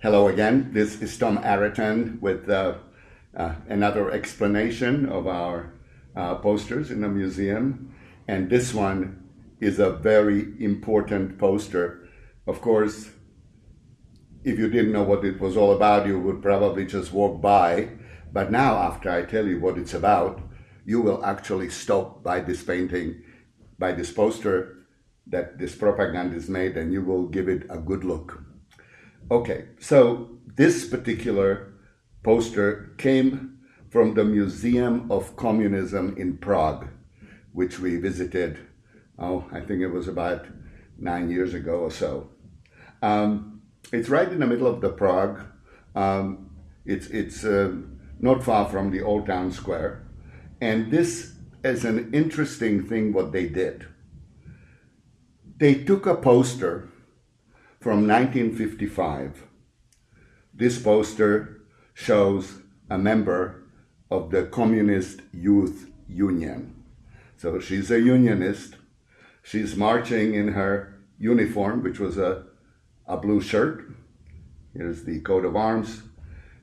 Hello again, this is Tom Araton with another explanation of our posters in the museum. And this one is a very important poster. Of course, if you didn't know what it was all about, you would probably just walk by. But now, after I tell you what it's about, you will actually stop by this painting, by this poster that this propagandist made, and you will give it a good look. Okay, so this particular poster came from the Museum of Communism in Prague, which we visited, I think it was about 9 years ago or so. It's right in the middle of the Prague. It's not far from the Old Town Square. And this is an interesting thing what they did. They took a poster from 1955. This poster shows a member of the Communist Youth Union. So she's a Unionist. She's marching in her uniform, which was a blue shirt. Here's the coat of arms.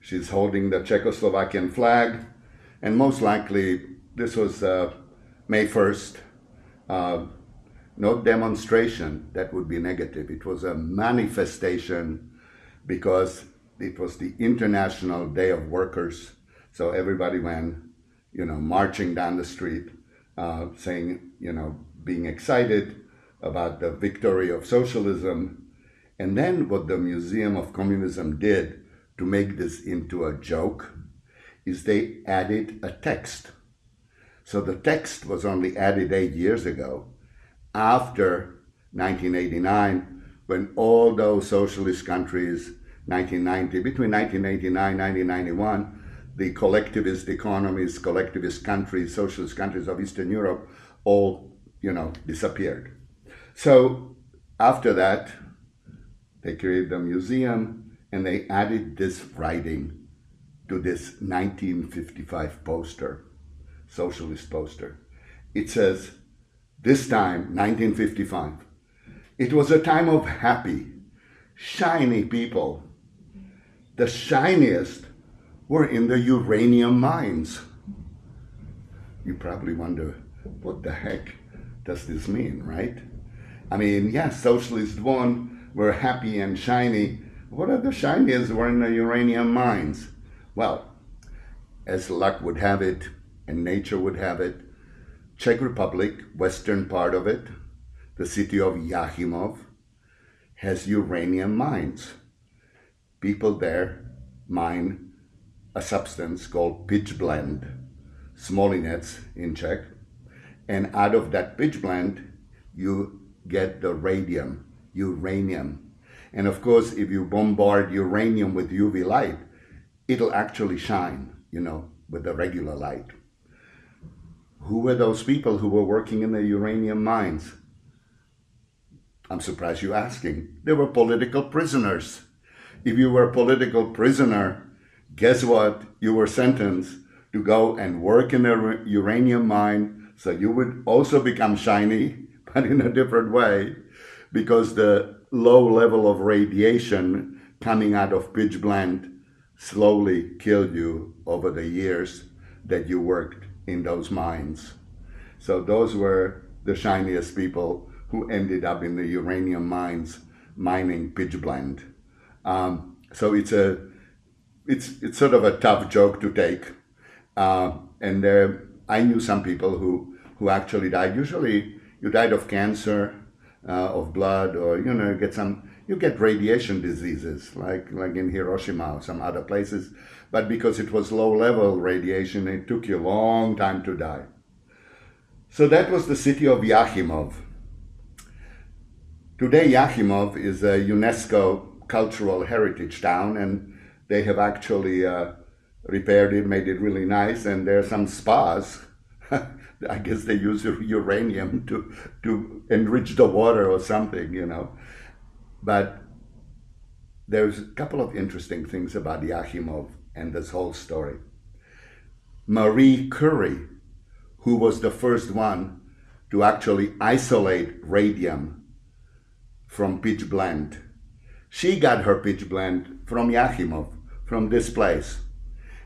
She's holding the Czechoslovakian flag. And most likely, this was May 1st. No demonstration, that would be negative. It was a manifestation because it was the International Day of Workers. So everybody went, marching down the street, saying, being excited about the victory of socialism. And then what the Museum of Communism did to make this into a joke is they added a text. So the text was only added 8 years ago, after 1989, when all those socialist countries, between 1989 and 1991, the collectivist economies, collectivist countries, socialist countries of Eastern Europe, all, disappeared. So after that, they created a museum and they added this writing to this 1955 poster, socialist poster. It says, this time, 1955, it was a time of happy, shiny people. The shiniest were in the uranium mines. You probably wonder, what the heck does this mean, right? I mean, yes, socialists won, were happy and shiny. What are the shiniest were in the uranium mines? Well, as luck would have it, and nature would have it, Czech Republic, western part of it, the city of Jáchymov, has uranium mines. People there mine a substance called pitchblende, smolinec in Czech, and out of that pitchblende, you get the uranium. And of course, if you bombard uranium with UV light, it'll actually shine, with the regular light. Who were those people who were working in the uranium mines? I'm surprised you're asking. They were political prisoners. If you were a political prisoner, guess what? You were sentenced to go and work in a uranium mine, so you would also become shiny, but in a different way, because the low level of radiation coming out of pitchblende slowly killed you over the years that you worked in those mines. So those were the shiniest people who ended up in the uranium mines mining pitchblende. So it's sort of a tough joke to take. And I knew some people who actually died. Usually you died of cancer, of blood, or you get radiation diseases like in Hiroshima or some other places. But because it was low-level radiation, it took you a long time to die. So that was the city of Jáchymov. Today, Jáchymov is a UNESCO cultural heritage town, and they have actually repaired it, made it really nice, and there are some spas. I guess they use uranium to enrich the water or something, But there's a couple of interesting things about Jáchymov and this whole story. Marie Curie, who was the first one to actually isolate radium from pitchblende, She got her pitch blend from Yakimov, from this place.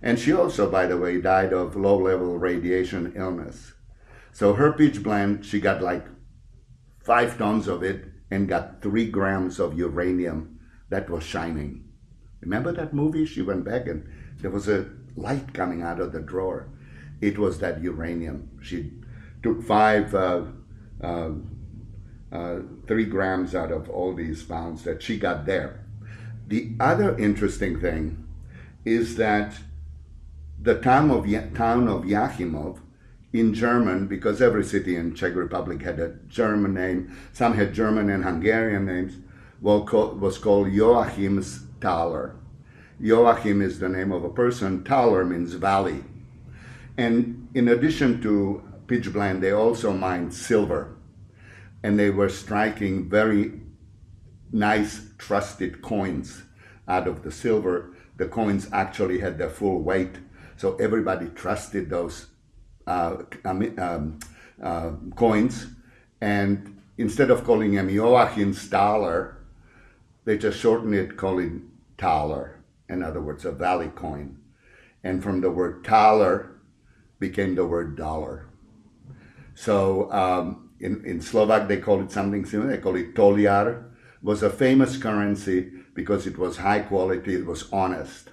And she also, by the way, died of low-level radiation illness. So her pitch blend, she got like 5 tons of it and got 3 grams of uranium that was shining. Remember that movie? She went back and there was a light coming out of the drawer. It was that uranium. She took 3 grams out of all these pounds that she got there. The other interesting thing is that the town of Yakimov in German, because every city in Czech Republic had a German name, some had German and Hungarian names, was called Joachimsthaler. Joachim is the name of a person, Thaler means valley. And in addition to pitch blende, they also mined silver. And they were striking very nice, trusted coins out of the silver. The coins actually had their full weight, so everybody trusted those coins. And instead of calling him Joachimsthaler, they just shortened it, calling Thaler. In other words, a valley coin. And from the word Thaler became the word dollar. So in Slovak, they call it something similar. They call it toliar. It was a famous currency because it was high quality, it was honest.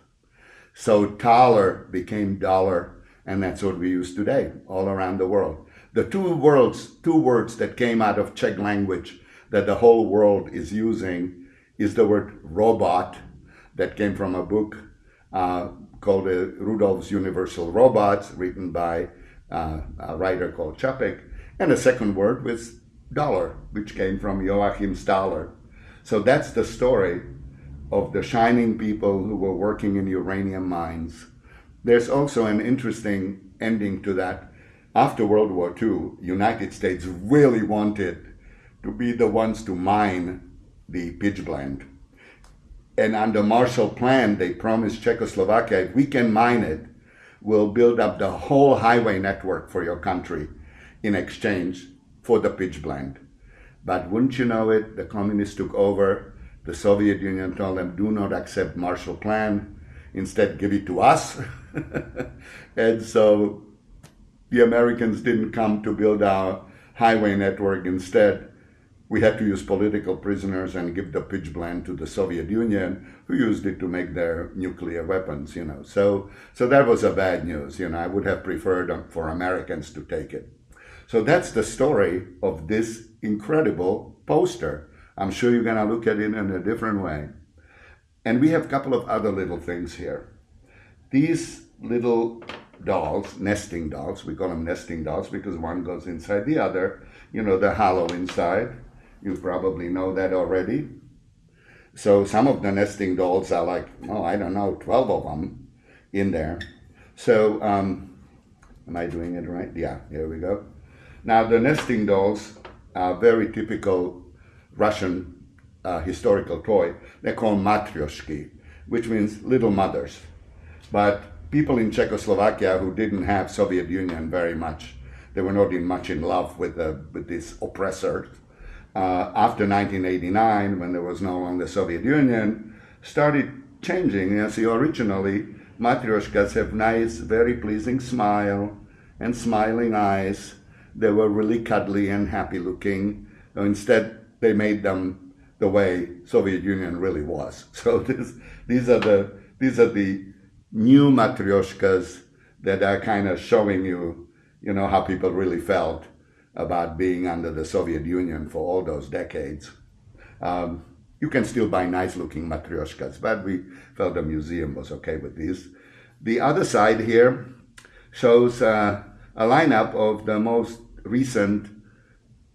So thaler became dollar, and that's what we use today all around the world. The two words that came out of Czech language that the whole world is using is the word robot, that came from a book called Rudolph's Universal Robots, written by a writer called Čapek, and the second word was dollar, which came from Joachimsthaler. So that's the story of the shining people who were working in uranium mines. There's also an interesting ending to that. After World War II, United States really wanted to be the ones to mine the pitchblende. And under Marshall Plan, they promised Czechoslovakia, if we can mine it, we'll build up the whole highway network for your country in exchange for the pitchblende. But wouldn't you know it, the communists took over. The Soviet Union told them, do not accept Marshall Plan. Instead, give it to us. And so the Americans didn't come to build our highway network. Instead, we had to use political prisoners and give the pitchblende to the Soviet Union, who used it to make their nuclear weapons, So that was a bad news, I would have preferred for Americans to take it. So that's the story of this incredible poster. I'm sure you're going to look at it in a different way. And we have a couple of other little things here. These little dolls, nesting dolls, we call them nesting dolls because one goes inside the other, the hollow inside. You probably know that already. So some of the nesting dolls are like, 12 of them in there. So, am I doing it right? Yeah, here we go. Now the nesting dolls are very typical Russian historical toy. They're called matryoshki, which means little mothers. But people in Czechoslovakia who didn't have Soviet Union very much, they were not much in love with this oppressor. After 1989, when there was no longer Soviet Union, started changing. See, originally, matryoshkas have nice, very pleasing smile and smiling eyes. They were really cuddly and happy looking. Instead, they made them the way Soviet Union really was. So these are the new matryoshkas that are kind of showing you, how people really felt about being under the Soviet Union for all those decades. You can still buy nice-looking matryoshkas, but we felt the museum was okay with these. The other side here shows a lineup of the most recent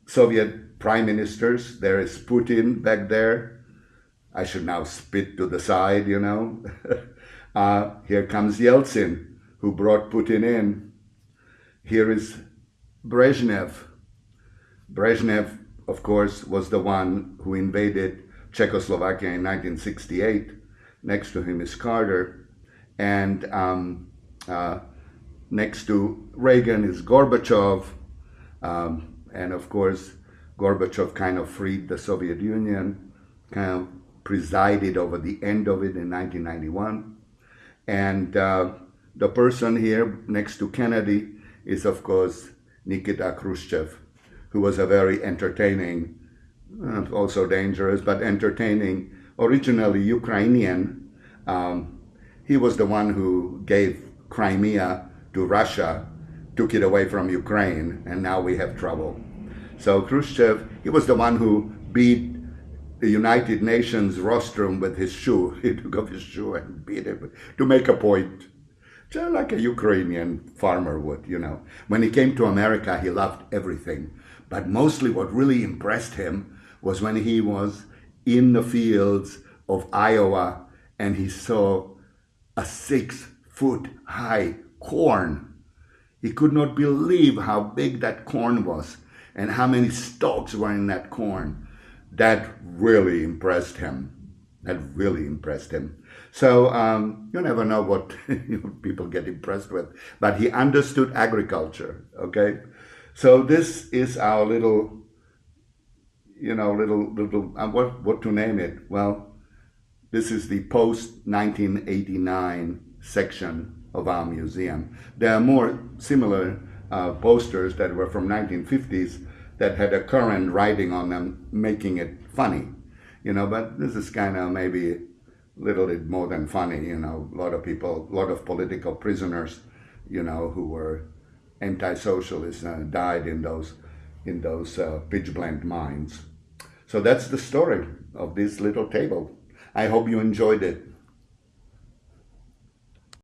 Soviet prime ministers. There is Putin back there. I should now spit to the side, Here comes Yeltsin, who brought Putin in. Here is Brezhnev. Brezhnev, of course, was the one who invaded Czechoslovakia in 1968. Next to him is Carter. And next to Reagan is Gorbachev. And of course, Gorbachev kind of freed the Soviet Union, kind of presided over the end of it in 1991. And the person here next to Kennedy is, of course, Nikita Khrushchev, who was a very entertaining, also dangerous, but entertaining, originally Ukrainian. He was the one who gave Crimea to Russia, took it away from Ukraine, and now we have trouble. So Khrushchev, he was the one who beat the United Nations rostrum with his shoe. He took off his shoe and beat it to make a point. Just like a Ukrainian farmer would, you know. When he came to America, he loved everything. But mostly what really impressed him was when he was in the fields of Iowa and he saw a 6-foot high corn. He could not believe how big that corn was and how many stalks were in that corn. That really impressed him. That really impressed him. So you never know what people get impressed with. But he understood agriculture, okay? So this is our little, what to name it? Well, this is the post-1989 section of our museum. There are more similar posters that were from 1950s that had a current writing on them, making it funny, but this is kind of maybe a little bit more than funny, a lot of people, a lot of political prisoners, who were anti-socialists died in those pitch-black mines. So that's the story of this little table. I hope you enjoyed it.